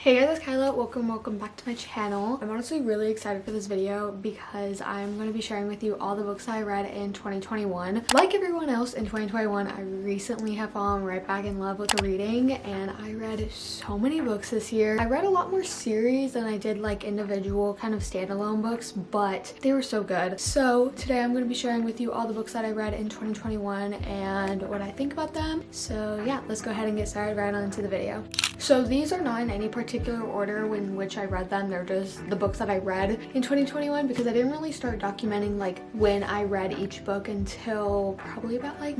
Hey guys, it's Kyla. Welcome back to my channel. I'm honestly really excited for this video because I'm going to be sharing with you all the books I read in 2021. Like everyone else in 2021, I recently have fallen right back in love with reading and I read so many books this year. I read a lot more series than I did like individual kind of standalone books, but they were so good. So today I'm going to be sharing with you all the books that I read in 2021 and what I think about them. So yeah, let's go ahead and get started right on into the video. So these are not in any particular order in which I read them. They're just the books that I read in 2021 because I didn't really start documenting like when I read each book until probably about like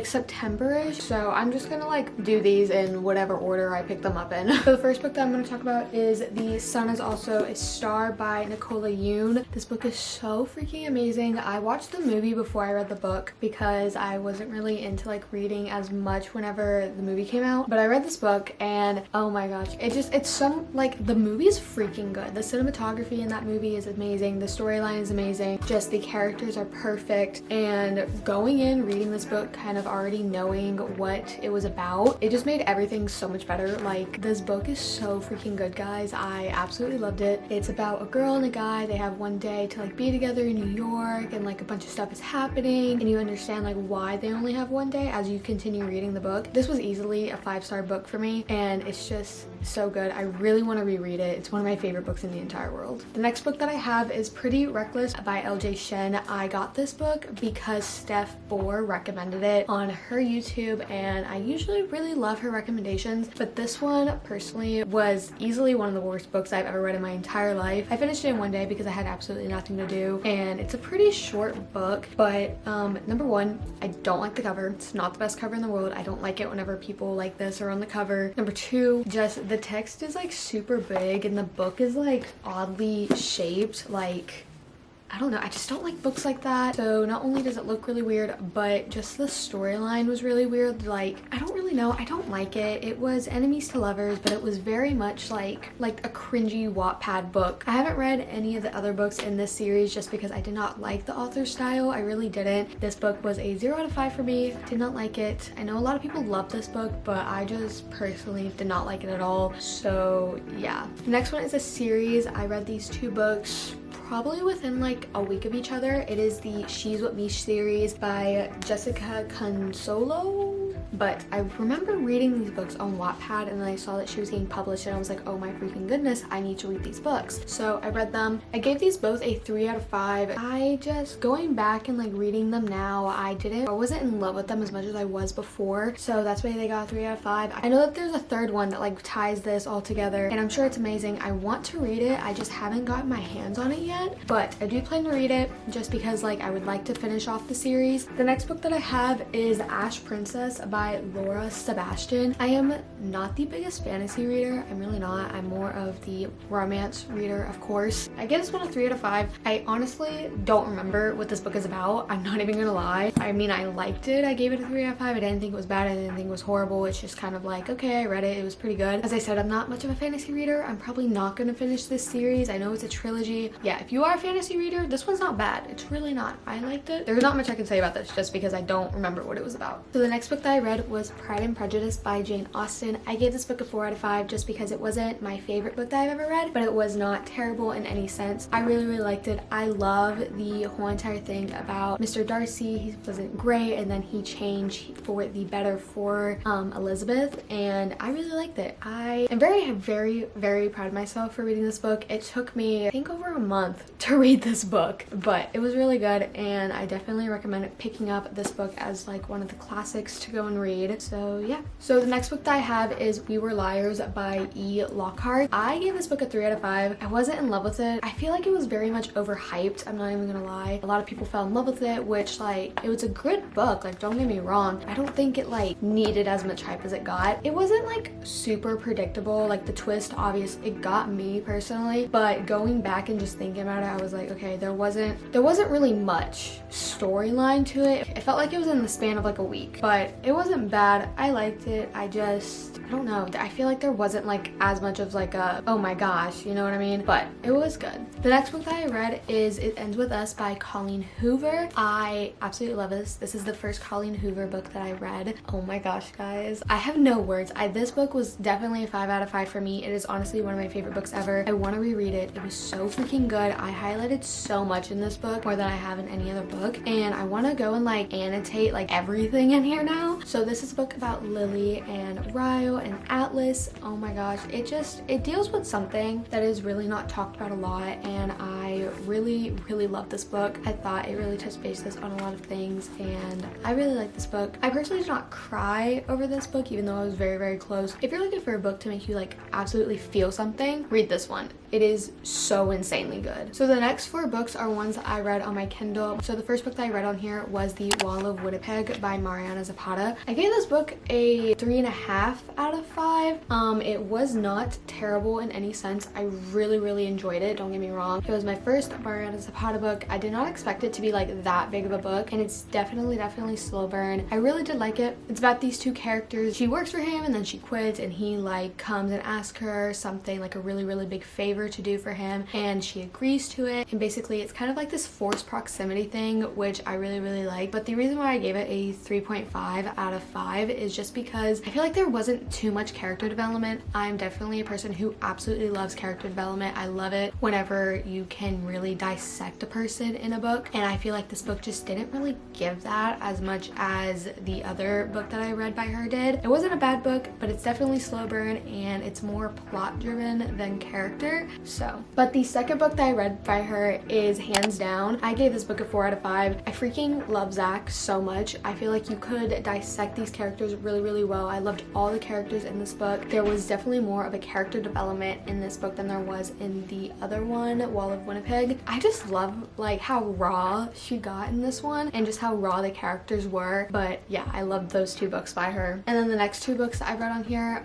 September-ish. So I'm just gonna like do these in whatever order I pick them up in. So the first book that I'm gonna talk about is The Sun Is Also a Star by Nicola Yoon. This book is so freaking amazing. I watched the movie before I read the book because I wasn't really into like reading as much whenever the movie came out, but I read this book and oh my gosh, it's some like the movie is freaking good. The cinematography in that movie is amazing, the storyline is amazing, just the characters are perfect, and going in reading this book kind of already knowing what it was about, it just made everything so much better. Like this book is so freaking good, guys. I absolutely loved it. It's about a girl and a guy. They have one day to like be together in New York and like a bunch of stuff is happening and you understand like why they only have one day as you continue reading the book. This was easily a 5-star book for me and it's just so good. I really want to reread it. It's one of my favorite books in the entire world. The next book that I have is Pretty Reckless by LJ Shen. I got this book because Steph Bohr recommended it on her YouTube and I usually really love her recommendations, but this one personally was easily one of the worst books I've ever read in my entire life. I finished it in one day because I had absolutely nothing to do and it's a pretty short book, but number one, I don't like the cover. It's not the best cover in the world. I don't like it whenever people like this are on the cover. Number two, just the text is like super big and the book is like oddly shaped. Like I don't know, I just don't like books like that. So not only does it look really weird, but just the storyline was really weird. Like I don't really know, I don't like it. It was enemies to lovers, but it was very much like a cringy Wattpad book. I haven't read any of the other books in this series just because I did not like the author's style. I really didn't. This book was a 0 out of 5 for me. Did not like it. I know a lot of people love this book, but I just personally did not like it at all. So yeah. The next one is a series. I read these two books probably within like a week of each other. It is the She's With Me series by Jessica Consolo. But I remember reading these books on Wattpad and then I saw that she was getting published and I was like, oh my freaking goodness, I need to read these books. So I read them. I gave these both a 3 out of 5. I just, going back and like reading them now, I wasn't in love with them as much as I was before. So that's why they got a 3 out of 5. I know that there's a third one that like ties this all together and I'm sure it's amazing. I want to read it. I just haven't gotten my hands on it yet, but I do plan to read it just because like I would like to finish off the series. The next book that I have is Ash Princess by Laura Sebastian. I am not the biggest fantasy reader. I'm really not. I'm more of the romance reader, of course. I give this one a 3 out of 5. I honestly don't remember what this book is about. I'm not even gonna lie. I mean, I liked it. I gave it a 3 out of 5. I didn't think it was bad. I didn't think it was horrible. It's just kind of like, okay, I read it. It was pretty good. As I said, I'm not much of a fantasy reader. I'm probably not gonna finish this series. I know it's a trilogy. Yeah, if you are a fantasy reader, this one's not bad. It's really not. I liked it. There's not much I can say about this just because I don't remember what it was about. So the next book that I read was Pride and Prejudice by Jane Austen. I gave this book a 4 out of 5 just because it wasn't my favorite book that I've ever read, but it was not terrible in any sense. I really liked it. I love the whole entire thing about Mr. Darcy. He wasn't great and then he changed for the better for Elizabeth and I really liked it. I am very proud of myself for reading this book. It took me I think over a month to read this book, but it was really good and I definitely recommend picking up this book as like one of the classics to go and read. So yeah. So the next book that I have is We Were Liars by E. Lockhart. I gave this book a 3 out of 5. I wasn't in love with it. I feel like it was very much overhyped. I'm not even gonna lie. A lot of people fell in love with it, which like it was a good book. Like don't get me wrong. I don't think it like needed as much hype as it got. It wasn't like super predictable. Like the twist, obviously, it got me personally. But going back and just thinking about it, I was like, okay, there wasn't really much storyline to it. It felt like it was in the span of like a week, but it wasn't bad. I liked it. I don't know, I feel like there wasn't like as much of like a, oh my gosh, you know what I mean? But it was good. The next book that I read is It Ends With Us by Colleen Hoover. I absolutely love this. This is the first Colleen Hoover book that I read. Oh my gosh, guys. I have no words. This book was definitely a 5 out of 5 for me. It is honestly one of my favorite books ever. I want to reread it. It was so freaking good. I highlighted so much in this book, more than I have in any other book. And I want to go and like annotate like everything in here now. So this is a book about Lily and Rio and Atlas. Oh my gosh. It deals with something that is really not talked about a lot. And I really love this book. I thought it really touched bases on a lot of things. And I really like this book. I personally did not cry over this book, even though I was very close. If you're looking for a book to make you like absolutely feel something, read this one. It is so insanely good. So the next 4 books are ones that I read on my Kindle. So the first book that I read on here was The Wall of Winnipeg by Mariana Zapata. I gave this book a 3.5 out of 5. It was not terrible in any sense. I really enjoyed it, don't get me wrong. It was my first Mariana Zapata book. I did not expect it to be like that big of a book, and it's definitely slow burn. I really did like it. It's about these 2 characters. She works for him and then she quits, and he like comes and asks her something like a really big favor to do for him, and she agrees to it. And basically it's kind of like this forced proximity thing, which I really like. But the reason why I gave it a 3.5 out of 5 is just because I feel like there wasn't too much character development. I'm definitely a person who absolutely loves character development. I love it whenever you can really dissect a person in a book, and I feel like this book just didn't really give that as much as the other book that I read by her did. It wasn't a bad book, but it's definitely slow burn and it's more plot driven than character. So, but the second book that I read by her is hands down. I gave this book a 4 out of 5. I freaking love Zach so much. I feel like you could dissect these characters really well. I loved all the characters in this book. There was definitely more of a character development in this book than there was in the other one, Wall of Winnipeg. I just love like how raw she got in this one and just how raw the characters were. But yeah, I loved those 2 books by her. And then the next 2 books I read on here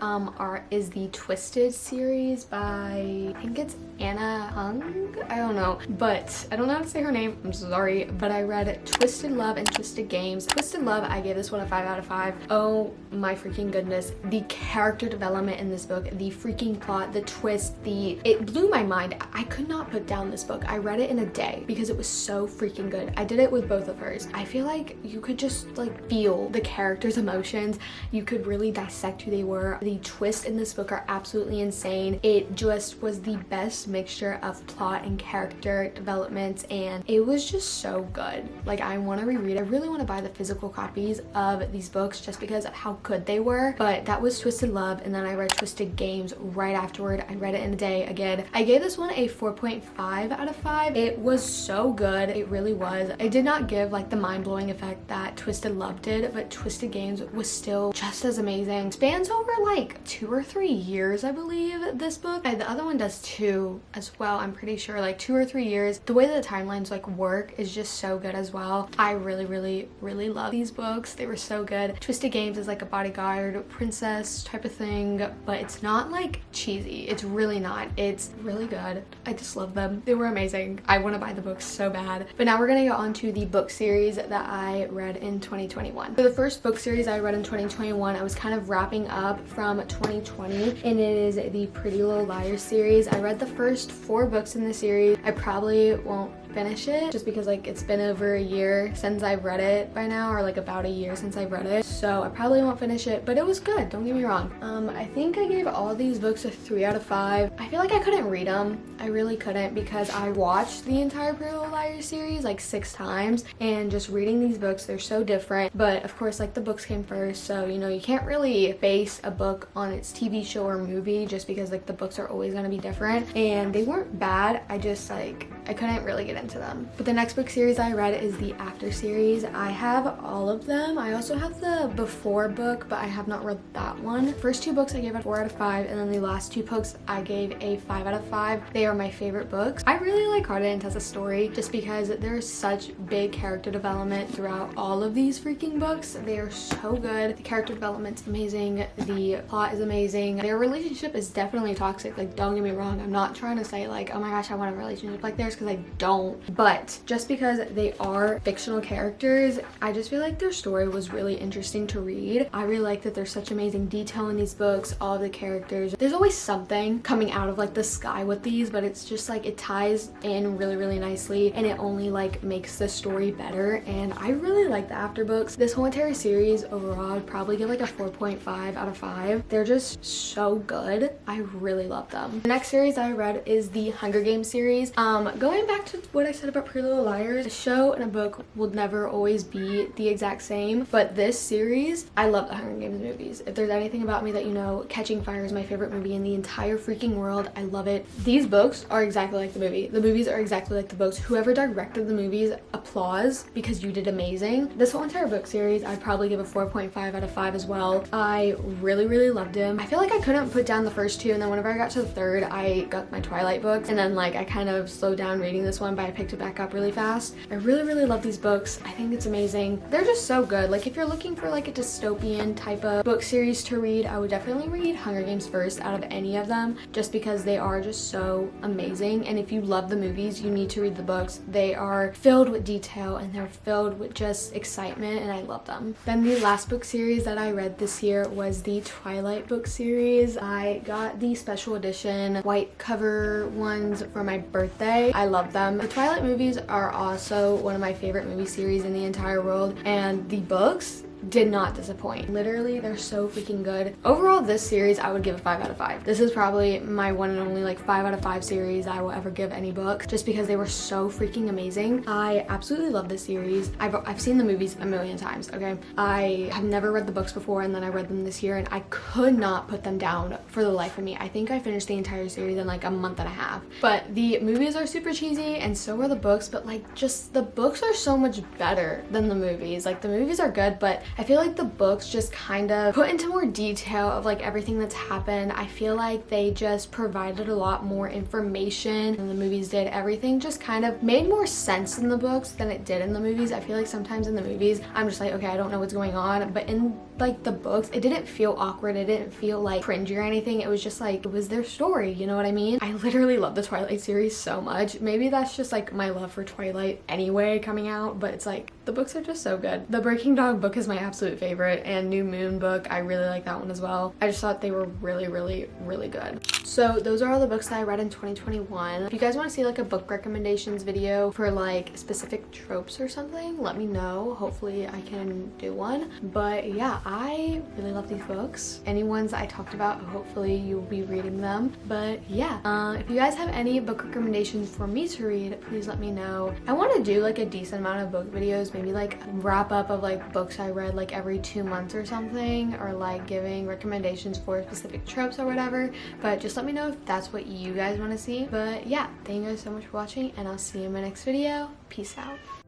is the Twisted series by, I think it's Anna Hung? I don't know, but I don't know how to say her name. I'm sorry, but I read Twisted Love and Twisted Games. Twisted Love, I gave this one a 5 out of 5. Oh my freaking goodness. The character development in this book, the freaking plot, the twist, it blew my mind. I could not put down this book. I read it in a day because it was so freaking good. I did it with both of hers. I feel like you could just like feel the characters' emotions. You could really dissect who they were. The twists in this book are absolutely insane. It just was the best mixture of plot and character development, and it was just so good. Like, I want to reread. I really want to buy the physical copies of these books just because of how good they were. But that was Twisted Love, and then I read Twisted Games right afterward. I read it in a day again. I gave this one a 4.5 out of 5. It was so good. It really was. I did not give like the mind-blowing effect that Twisted Love did, but Twisted Games was still just as amazing. Spans over like 2 or 3 years, I believe, this book. The other one does too as well. I'm pretty sure like 2 or 3 years. The way that the timelines like work is just so good as well. I really love these books. They were so good. Twisted Games is like a bodyguard princess type of thing, but it's not like cheesy. It's really not. It's really good. I just love them. They were amazing. I want to buy the books so bad. But now we're gonna go on to the book series that I read in 2021. So the first book series I read in 2021, I was kind of wrapping up from 2020, and it is the Pretty Little Liars series. I read the first 4 books in the series. I probably won't finish it just because like it's been over a year since I've read it by now, or like about a year since I've read it, so I probably won't finish it, but it was good, don't get me wrong. I think I gave all these books a 3 out of 5. I feel like I couldn't read them. I really couldn't, because I watched the entire Pretty Little Liars series like 6 times, and just reading these books, they're so different. But of course, like, the books came first, so you know, you can't really base a book on its TV show or movie just because like the books are always going to be different. And they weren't bad, I just like I couldn't really get into them. But the next book series I read is the After series. I have all of them. I also have the Before book, but I have not read that one. First 2 books I gave a 4 out of 5, and then the last 2 books I gave a 5 out of 5. They are my favorite books. I really like Hearted and Tessa's story just because there's such big character development throughout all of these freaking books. They are so good. The character development's amazing. The plot is amazing. Their relationship is definitely toxic. Like, don't get me wrong. I'm not trying to say like, oh my gosh, I want a relationship like theirs, because I don't. don't. But just because they are fictional characters, I just feel like their story was really interesting to read. I really like that there's such amazing detail in these books, all of the characters. There's always something coming out of like the sky with these, but it's just like it ties in really nicely, and it only like makes the story better. And I really like the after books. This whole entire series overall, I'd probably give like a 4.5 out of 5. They're just so good. I really love them. The next series I read is the Hunger Games series. Going back to what I said about Pretty Little Liars, a show and a book will never always be the exact same, but this series, I love the Hunger Games movies. If there's anything about me that you know, Catching Fire is my favorite movie in the entire freaking world. I love it. These books are exactly like the movie. The movies are exactly like the books. Whoever directed the movies, applause, because you did amazing. This whole entire book series, I'd probably give a 4.5 out of 5 as well. I really loved them. I feel like I couldn't put down the first two, and then whenever I got to the third, I got my Twilight books, and then like I kind of slowed down reading this one, but I picked it back up really fast. I really love these books. I think it's amazing. They're just so good. Like if you're looking for like a dystopian type of book series to read, I would definitely read Hunger Games first out of any of them, just because they are just so amazing. And if you love the movies, you need to read the books. They are filled with detail and they're filled with just excitement, and I love them. Then the last book series that I read this year was the Twilight book series. I got the special edition white cover ones for my birthday. I love them. The Twilight movies are also one of my favorite movie series in the entire world, and the books did not disappoint. Literally, they're so freaking good. Overall, this series I would give a 5 out of 5. This is probably my one and only like 5 out of 5 series I will ever give any book, just because they were so freaking amazing. I absolutely love this series. I've seen the movies a million times, okay? I have never read the books before, and then I read them this year, and I could not put them down for the life of me. I think I finished the entire series in like a month and a half. But the movies are super cheesy, and so are the books, but like just the books are so much better than the movies. Like the movies are good, but I feel like the books just kind of put into more detail of like everything that's happened. I feel like they just provided a lot more information than the movies did. Everything just kind of made more sense in the books than it did in the movies. I feel like sometimes in the movies, I'm just like, okay, I don't know what's going on. But in like the books, it didn't feel awkward. It didn't feel like cringy or anything. It was just like, it was their story. You know what I mean? I literally love the Twilight series so much. Maybe that's just like my love for Twilight anyway coming out, but it's like, the books are just so good. The Breaking Dog book is my absolute favorite, and New Moon book, I really like that one as well. I just thought they were really good. So those are all the books that I read in 2021. If you guys want to see like a book recommendations video for like specific tropes or something, let me know. Hopefully I can do one. But yeah, I really love these books. Any ones I talked about, hopefully you'll be reading them. But yeah, if you guys have any book recommendations for me to read, please let me know. I want to do like a decent amount of book videos, maybe like wrap up of like books I read like every 2 months or something, or like giving recommendations for specific tropes or whatever. But just let me know if that's what you guys want to see. But yeah, thank you guys so much for watching, and I'll see you in my next video. Peace out.